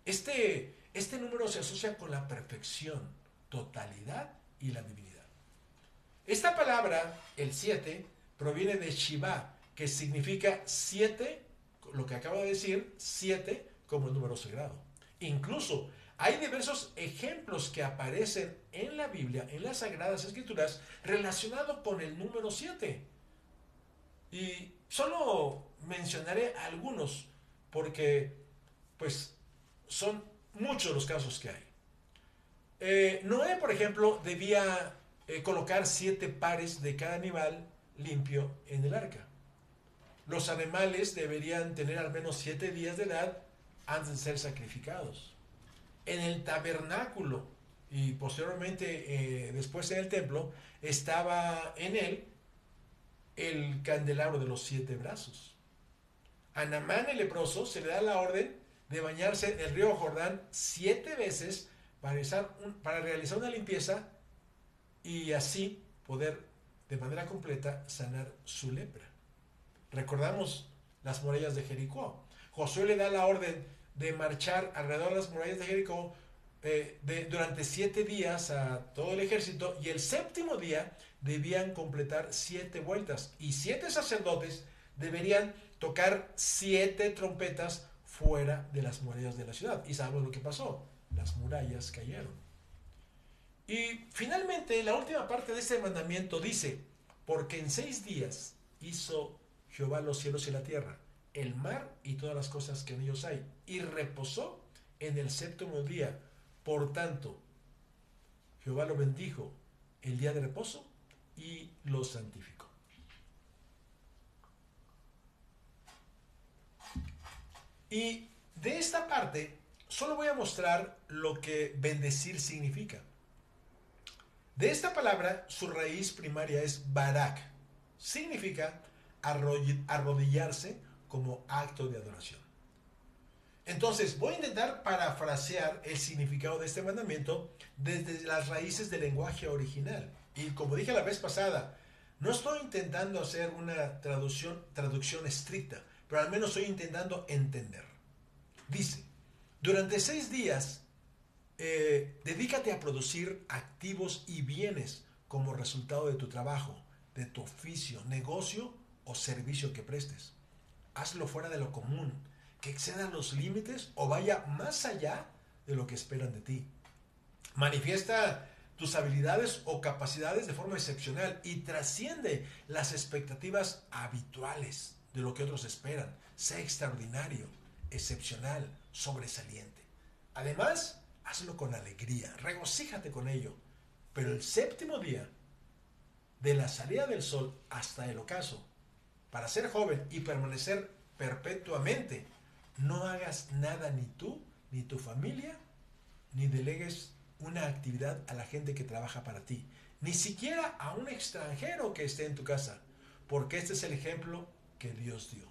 Este número se asocia con la perfección, totalidad y la divinidad. Esta palabra, el 7, proviene de Shiva, que significa 7, lo que acabo de decir, 7 como el número sagrado. Incluso hay diversos ejemplos que aparecen en la Biblia, en las Sagradas Escrituras, relacionados con el número 7. Y solo mencionaré algunos, porque pues son muchos los casos que hay. Noé, por ejemplo, debía colocar 7 pares de cada animal limpio en el arca. Los animales deberían tener al menos 7 días de edad antes de ser sacrificados. En el tabernáculo y posteriormente después en el templo estaba en él el candelabro de los 7 brazos. A Naamán el leproso se le da la orden de bañarse en el río Jordán 7 veces para realizar una limpieza y así poder de manera completa sanar su lepra. Recordamos las murallas de Jericó. Josué le da la orden de marchar alrededor de las murallas de Jericó durante 7 días a todo el ejército, y el 7º día debían completar 7 vueltas, y 7 sacerdotes deberían tocar 7 trompetas fuera de las murallas de la ciudad. Y sabemos lo que pasó, las murallas cayeron. Y finalmente la última parte de este mandamiento dice: porque en 6 días hizo Jehová los cielos y la tierra, el mar y todas las cosas que en ellos hay, y reposó en el 7º día. Por tanto, Jehová lo bendijo el día de reposo y lo santificó. Y de esta parte solo voy a mostrar lo que bendecir significa. De esta palabra, su raíz primaria es barak. Significa arrodillarse como acto de adoración. Entonces, voy a intentar parafrasear el significado de este mandamiento desde las raíces del lenguaje original. Y como dije la vez pasada, no estoy intentando hacer una traducción estricta, pero al menos estoy intentando entender. Dice: durante 6 días, dedícate a producir activos y bienes como resultado de tu trabajo, de tu oficio, negocio o servicio que prestes. Hazlo fuera de lo común, que exceda los límites o vaya más allá de lo que esperan de ti. Manifiesta tus habilidades o capacidades de forma excepcional y trasciende las expectativas habituales de lo que otros esperan. Sé extraordinario, excepcional, sobresaliente. Además, hazlo con alegría, regocíjate con ello. Pero el 7º día, de la salida del sol hasta el ocaso, para ser joven y permanecer perpetuamente, no hagas nada, ni tú, ni tu familia, ni delegues una actividad a la gente que trabaja para ti, ni siquiera a un extranjero que esté en tu casa, porque este es el ejemplo que Dios dio.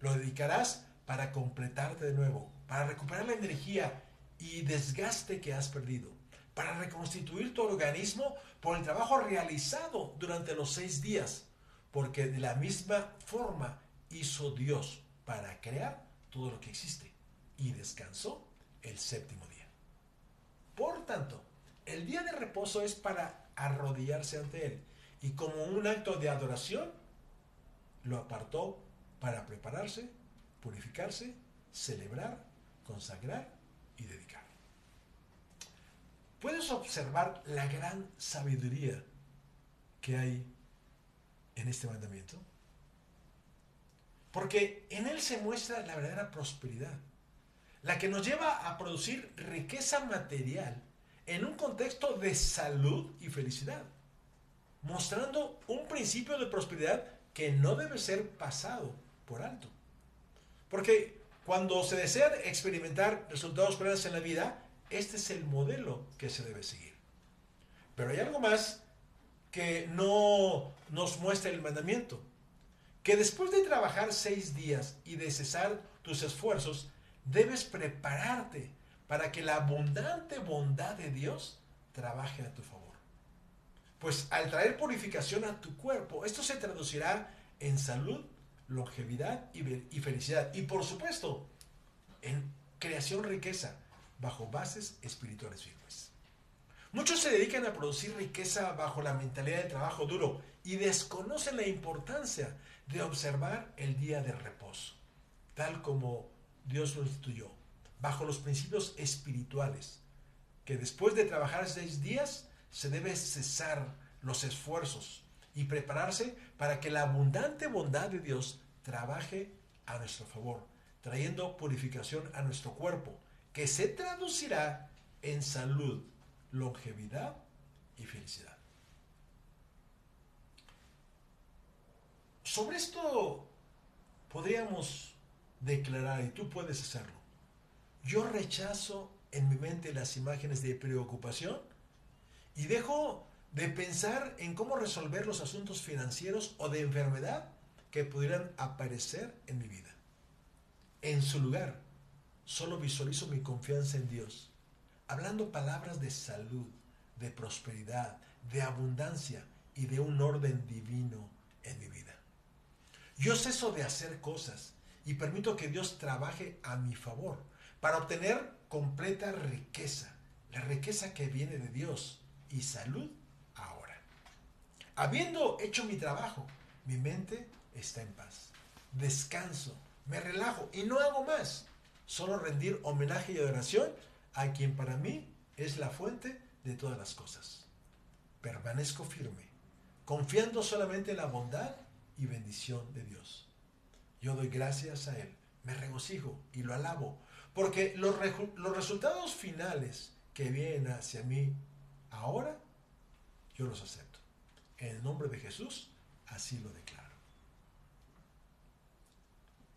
Lo dedicarás para completarte de nuevo, para recuperar la energía y desgaste que has perdido, para reconstituir tu organismo por el trabajo realizado durante los 6 días, porque de la misma forma hizo Dios para crear todo lo que existe, y descansó el 7º día. Por tanto, el día de reposo es para arrodillarse ante Él, y como un acto de adoración, lo apartó para prepararse, purificarse, celebrar, consagrar y dedicar. ¿Puedes observar la gran sabiduría que hay en este mandamiento? Porque en él se muestra la verdadera prosperidad, la que nos lleva a producir riqueza material en un contexto de salud y felicidad, mostrando un principio de prosperidad que no debe ser pasado por alto. Porque cuando se desea experimentar resultados plenos en la vida, este es el modelo que se debe seguir. Pero hay algo más que no nos muestra el mandamiento, que después de trabajar 6 días y de cesar tus esfuerzos, debes prepararte para que la abundante bondad de Dios trabaje a tu favor. Pues al traer purificación a tu cuerpo, esto se traducirá en salud, longevidad y felicidad. Y por supuesto, en creación riqueza bajo bases espirituales firmes. Muchos se dedican a producir riqueza bajo la mentalidad del trabajo duro y desconocen la importancia de observar el día de reposo, tal como Dios lo instituyó, bajo los principios espirituales, que después de trabajar 6 días se debe cesar los esfuerzos y prepararse para que la abundante bondad de Dios trabaje a nuestro favor, trayendo purificación a nuestro cuerpo, que se traducirá en salud, longevidad y felicidad. Sobre esto podríamos declarar, y tú puedes hacerlo: yo rechazo en mi mente las imágenes de preocupación y dejo de pensar en cómo resolver los asuntos financieros o de enfermedad que pudieran aparecer en mi vida. En su lugar, solo visualizo mi confianza en Dios, hablando palabras de salud, de prosperidad, de abundancia y de un orden divino en mi vida. Yo ceso de hacer cosas y permito que Dios trabaje a mi favor para obtener completa riqueza, la riqueza que viene de Dios, y salud ahora. Habiendo hecho mi trabajo, mi mente está en paz. Descanso, me relajo y no hago más, solo rendir homenaje y adoración a quien para mí es la fuente de todas las cosas. Permanezco firme, confiando solamente en la bondad y bendición de Dios. Yo doy gracias a Él, me regocijo y lo alabo, porque los resultados finales que vienen hacia mí ahora, yo los acepto. En el nombre de Jesús, así lo declaro.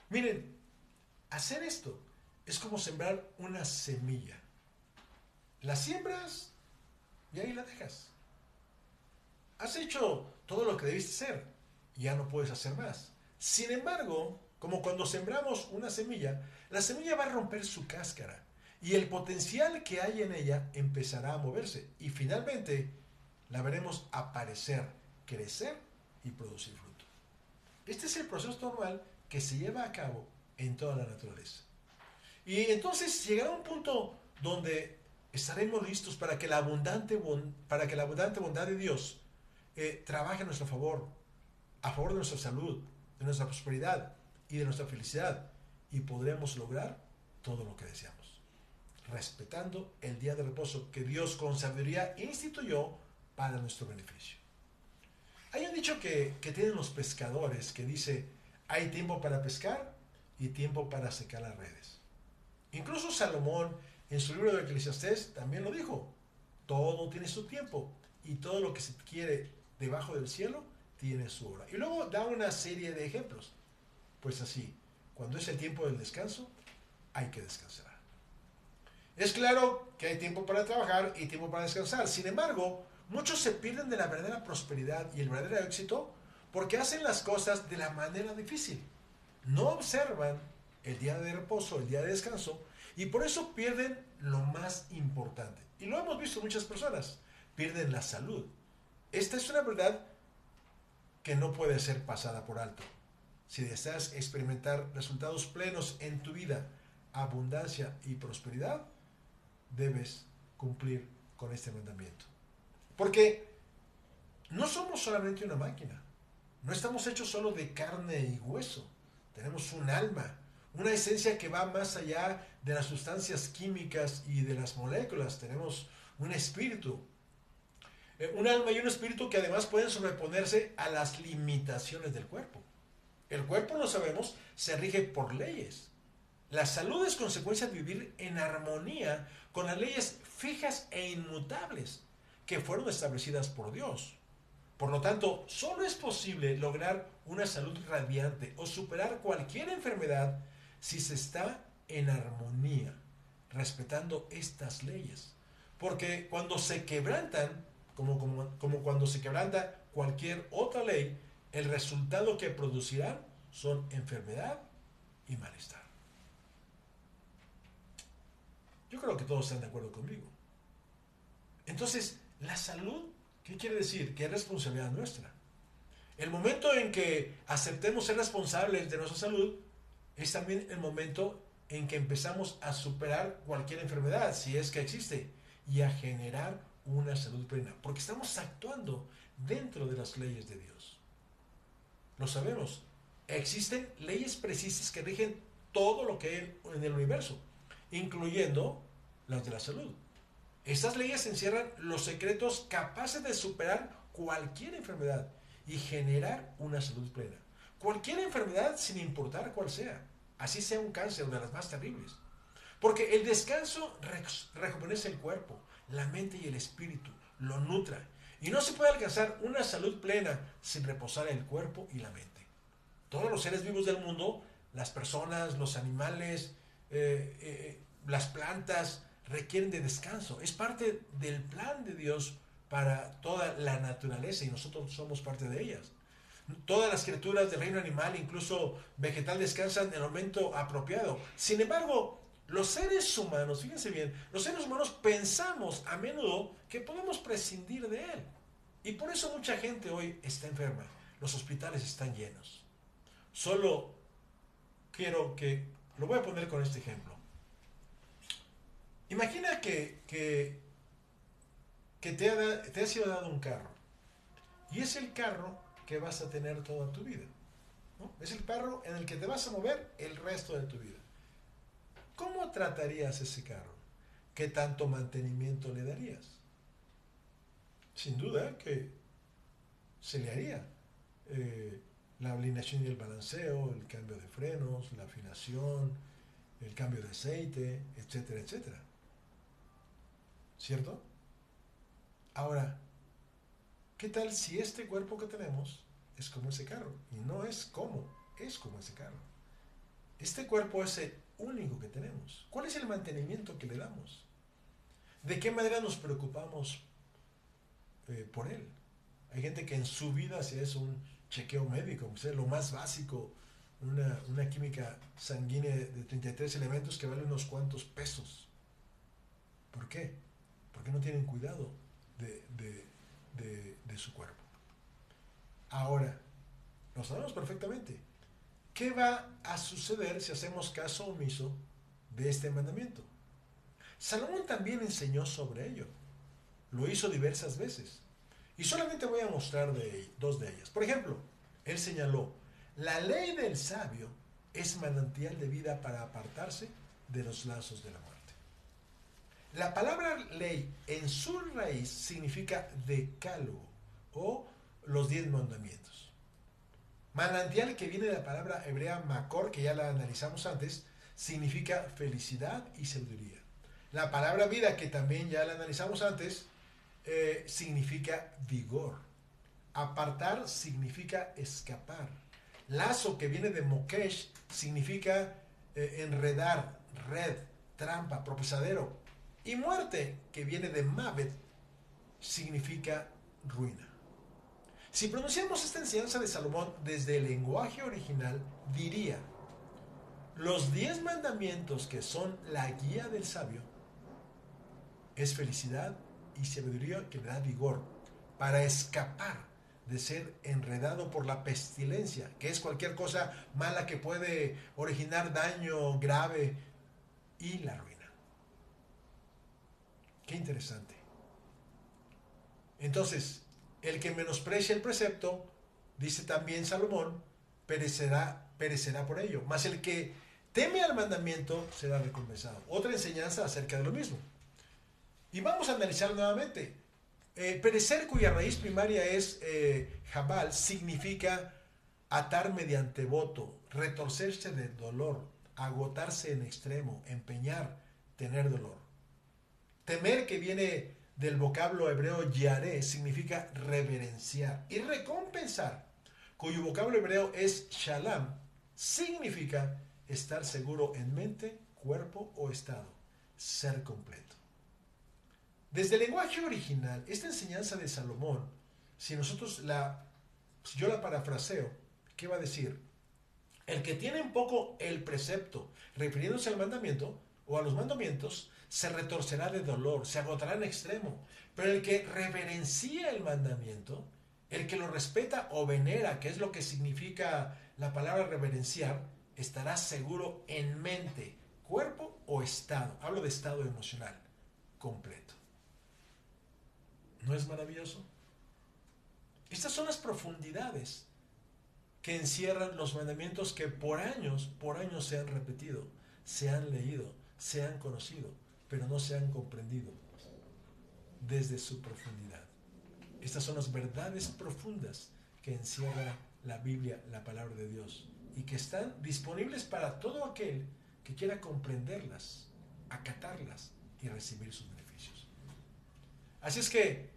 Miren, hacer esto es como sembrar una semilla. La siembras y ahí la dejas. Has hecho todo lo que debiste hacer, ya no puedes hacer más. Sin embargo, como cuando sembramos una semilla, la semilla va a romper su cáscara y el potencial que hay en ella empezará a moverse y finalmente la veremos aparecer, crecer y producir fruto. Este es el proceso normal que se lleva a cabo en toda la naturaleza. Y entonces llegará un punto donde estaremos listos para que la abundante bondad de Dios trabaje a nuestro favor, a favor de nuestra salud, de nuestra prosperidad y de nuestra felicidad, y podremos lograr todo lo que deseamos, respetando el día de reposo que Dios con sabiduría instituyó para nuestro beneficio. Hay un dicho que tienen los pescadores que dice: hay tiempo para pescar y tiempo para secar las redes. Incluso Salomón en su libro de Eclesiastés también lo dijo: todo tiene su tiempo y todo lo que se quiere debajo del cielo tiene su hora. Y luego da una serie de ejemplos. Pues así, cuando es el tiempo del descanso, hay que descansar. Es claro que hay tiempo para trabajar y tiempo para descansar. Sin embargo, muchos se pierden de la verdadera prosperidad y el verdadero éxito porque hacen las cosas de la manera difícil. No observan el día de reposo, el día de descanso, y por eso pierden lo más importante. Y lo hemos visto muchas personas, pierden la salud. Esta es una verdad que no puede ser pasada por alto. Si deseas experimentar resultados plenos en tu vida, abundancia y prosperidad, debes cumplir con este mandamiento. Porque no somos solamente una máquina, no estamos hechos solo de carne y hueso, tenemos un alma, una esencia que va más allá de las sustancias químicas y de las moléculas. Tenemos un espíritu, un alma y un espíritu que además pueden sobreponerse a las limitaciones del cuerpo. El cuerpo, lo sabemos, se rige por leyes. La salud es consecuencia de vivir en armonía con las leyes fijas e inmutables que fueron establecidas por Dios. Por lo tanto, solo es posible lograr una salud radiante o superar cualquier enfermedad si se está en armonía, respetando estas leyes. Porque cuando se quebrantan, como cuando se quebranta cualquier otra ley, el resultado que producirán son enfermedad y malestar. Yo creo que todos están de acuerdo conmigo. Entonces, la salud, ¿qué quiere decir? Que es responsabilidad nuestra. El momento en que aceptemos ser responsables de nuestra salud es también el momento en que empezamos a superar cualquier enfermedad, si es que existe, y a generar una salud plena, porque estamos actuando dentro de las leyes de Dios. Lo sabemos. Existen leyes precisas que rigen todo lo que hay en el universo, incluyendo las de la salud. Estas leyes encierran los secretos capaces de superar cualquier enfermedad y generar una salud plena. Cualquier enfermedad, sin importar cuál sea, así sea un cáncer de las más terribles. Porque el descanso rejuvenece el cuerpo, la mente y el espíritu, lo nutra. Y no se puede alcanzar una salud plena sin reposar el cuerpo y la mente. Todos los seres vivos del mundo, las personas, los animales, las plantas, requieren de descanso. Es parte del plan de Dios para toda la naturaleza y nosotros somos parte de ellas. Todas las criaturas del reino animal, incluso vegetal, descansan en el momento apropiado. Sin embargo, los seres humanos, fíjense bien, los seres humanos pensamos a menudo que podemos prescindir de él. Y por eso mucha gente hoy está enferma. Los hospitales están llenos. Solo quiero que, lo voy a poner con este ejemplo. Imagina que te ha sido dado un carro. Y es el carro que vas a tener toda tu vida, ¿no? Es el carro en el que te vas a mover el resto de tu vida. ¿Cómo tratarías ese carro? ¿Qué tanto mantenimiento le darías? Sin duda que se le haría la alineación y el balanceo, el cambio de frenos, la afinación, el cambio de aceite, etcétera, etcétera. ¿Cierto? Ahora, ¿qué tal si este cuerpo que tenemos es como ese carro? Y no es como, es como ese carro. Este cuerpo es el único que tenemos. ¿Cuál es el mantenimiento que le damos? ¿De qué manera nos preocupamos por él? Hay gente que en su vida se hace un chequeo médico, o sea, lo más básico, una química sanguínea de 33 elementos que vale unos cuantos pesos. ¿Por qué? Porque no tienen cuidado de su cuerpo. Ahora, lo sabemos perfectamente. ¿Qué va a suceder si hacemos caso omiso de este mandamiento? Salomón también enseñó sobre ello. Lo hizo diversas veces. Y solamente voy a mostrar dos de ellas. Por ejemplo, él señaló, la ley del sabio es manantial de vida para apartarse de los lazos de la muerte. La palabra ley en su raíz significa decálogo o los 10 mandamientos. Manantial, que viene de la palabra hebrea makor, que ya la analizamos antes, significa felicidad y sabiduría. La palabra vida, que también ya la analizamos antes, significa vigor. Apartar significa escapar. Lazo, que viene de mokesh, significa enredar, red, trampa, propesadero. Y muerte, que viene de mavet, significa ruina. Si pronunciamos esta enseñanza de Salomón desde el lenguaje original, diría, los 10 mandamientos que son la guía del sabio es felicidad y sabiduría que le da vigor para escapar de ser enredado por la pestilencia, que es cualquier cosa mala que puede originar daño grave, y la ruina. Qué interesante. Entonces, el que menosprecia el precepto, dice también Salomón, perecerá por ello. Mas el que teme al mandamiento será recompensado. Otra enseñanza acerca de lo mismo. Y vamos a analizar nuevamente. Perecer, cuya raíz primaria es jabal, significa atar mediante voto, retorcerse del dolor, agotarse en extremo, empeñar, tener dolor. Temer, que viene del vocablo hebreo yaré, significa reverenciar. Y recompensar, cuyo vocablo hebreo es shalom, significa estar seguro en mente, cuerpo o estado. ser completo. Desde el lenguaje original, esta enseñanza de Salomón, si yo la parafraseo, ¿qué va a decir? El que tiene en poco el precepto, refiriéndose al mandamiento o a los mandamientos, se retorcerá de dolor, se agotará en extremo. Pero el que reverencia el mandamiento, el que lo respeta o venera, que es lo que significa la palabra reverenciar, estará seguro en mente, cuerpo o estado. Hablo de estado emocional completo. ¿No es maravilloso? Estas son las profundidades que encierran los mandamientos que por años se han repetido, se han leído, se han conocido, pero no se han comprendido desde su profundidad. Estas son las verdades profundas que encierra la Biblia, la palabra de Dios, y que están disponibles para todo aquel que quiera comprenderlas, acatarlas y recibir sus beneficios. Así es que,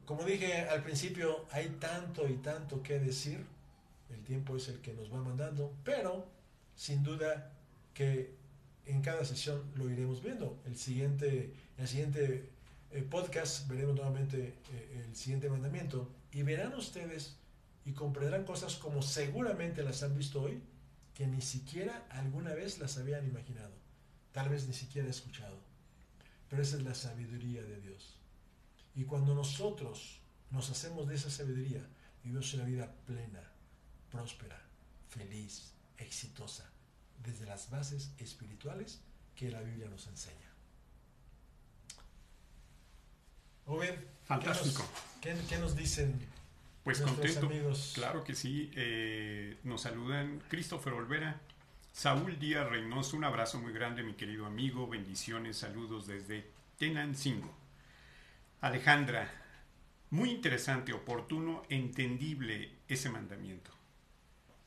como dije al principio, hay tanto y tanto que decir. El tiempo es el que nos va mandando, pero sin duda que en cada sesión lo iremos viendo. El siguiente podcast veremos nuevamente el siguiente mandamiento y verán ustedes y comprenderán cosas como seguramente las han visto hoy, que ni siquiera alguna vez las habían imaginado, tal vez ni siquiera escuchado. Pero esa es la sabiduría de Dios. Y cuando nosotros nos hacemos de esa sabiduría, vivimos una vida plena, próspera, feliz, exitosa, desde las bases espirituales que la Biblia nos enseña. Obed, Fantástico. ¿Qué nos dicen pues nuestros contento, amigos? Claro que sí. Nos saludan Christopher Olvera, Saúl Díaz Reynoso, un abrazo muy grande, mi querido amigo, bendiciones, saludos desde Tenancingo. Alejandra, muy interesante, oportuno, entendible ese mandamiento.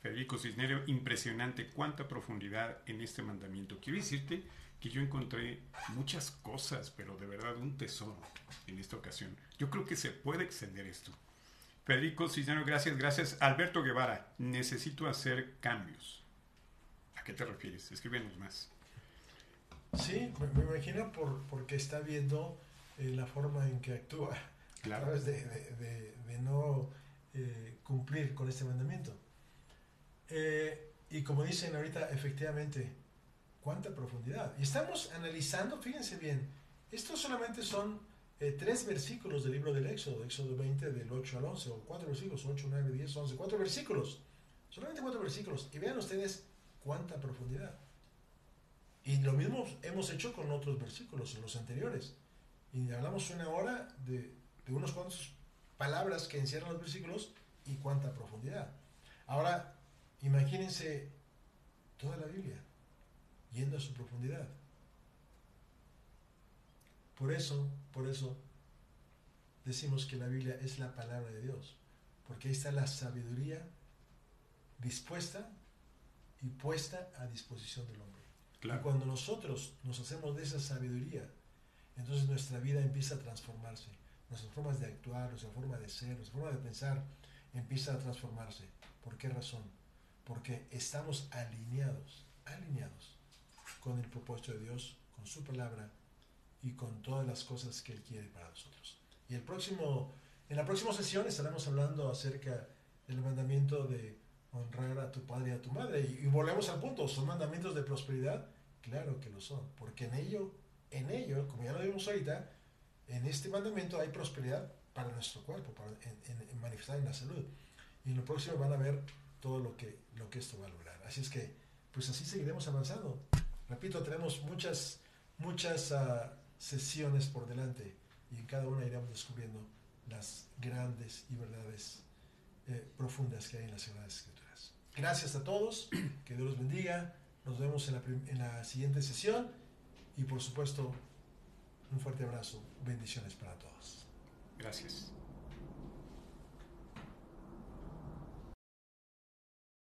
Federico Cisnero, impresionante, cuánta profundidad en este mandamiento. Quiero decirte que yo encontré muchas cosas, pero de verdad un tesoro en esta ocasión. Yo creo que se puede extender esto. Federico Cisnero, gracias. Alberto Guevara, necesito hacer cambios. ¿A qué te refieres? Escríbenos más. Sí, me imagino porque está viendo la forma en que actúa, claro, a través de no cumplir con este mandamiento. Y como dicen ahorita, efectivamente, cuánta profundidad. Y estamos analizando, fíjense bien, estos solamente son 3 versículos del libro del Éxodo 20, del 8 al 11, o 4 versículos, 8, 9, 10, 11, 4 versículos. Solamente 4 versículos. Y vean ustedes cuánta profundidad. Y lo mismo hemos hecho con otros versículos, en los anteriores. Y hablamos una hora de unos cuantos palabras que encierran los versículos y cuánta profundidad. Ahora, imagínense toda la Biblia yendo a su profundidad. Por eso decimos que la Biblia es la palabra de Dios, porque ahí está la sabiduría dispuesta y puesta a disposición del hombre. Claro. Y cuando nosotros nos hacemos de esa sabiduría, entonces nuestra vida empieza a transformarse. Nuestras formas de actuar, nuestra forma de ser, nuestra forma de pensar empieza a transformarse. ¿Por qué razón? Porque estamos alineados con el propósito de Dios, con su palabra y con todas las cosas que Él quiere para nosotros. Y en la próxima sesión estaremos hablando acerca del mandamiento de honrar a tu padre y a tu madre. Y volvemos al punto, ¿son mandamientos de prosperidad? Claro que lo son, porque en ello, como ya lo vimos ahorita, en este mandamiento hay prosperidad para nuestro cuerpo, en manifestar en la salud. Y en lo próximo van a ver todo lo que esto va a lograr. Así es que, pues así seguiremos avanzando. Repito, tenemos muchas sesiones por delante y en cada una iremos descubriendo las grandes y verdades profundas que hay en las Sagradas Escrituras. Gracias a todos, que Dios los bendiga, nos vemos en la siguiente sesión y por supuesto un fuerte abrazo, bendiciones para todos. Gracias.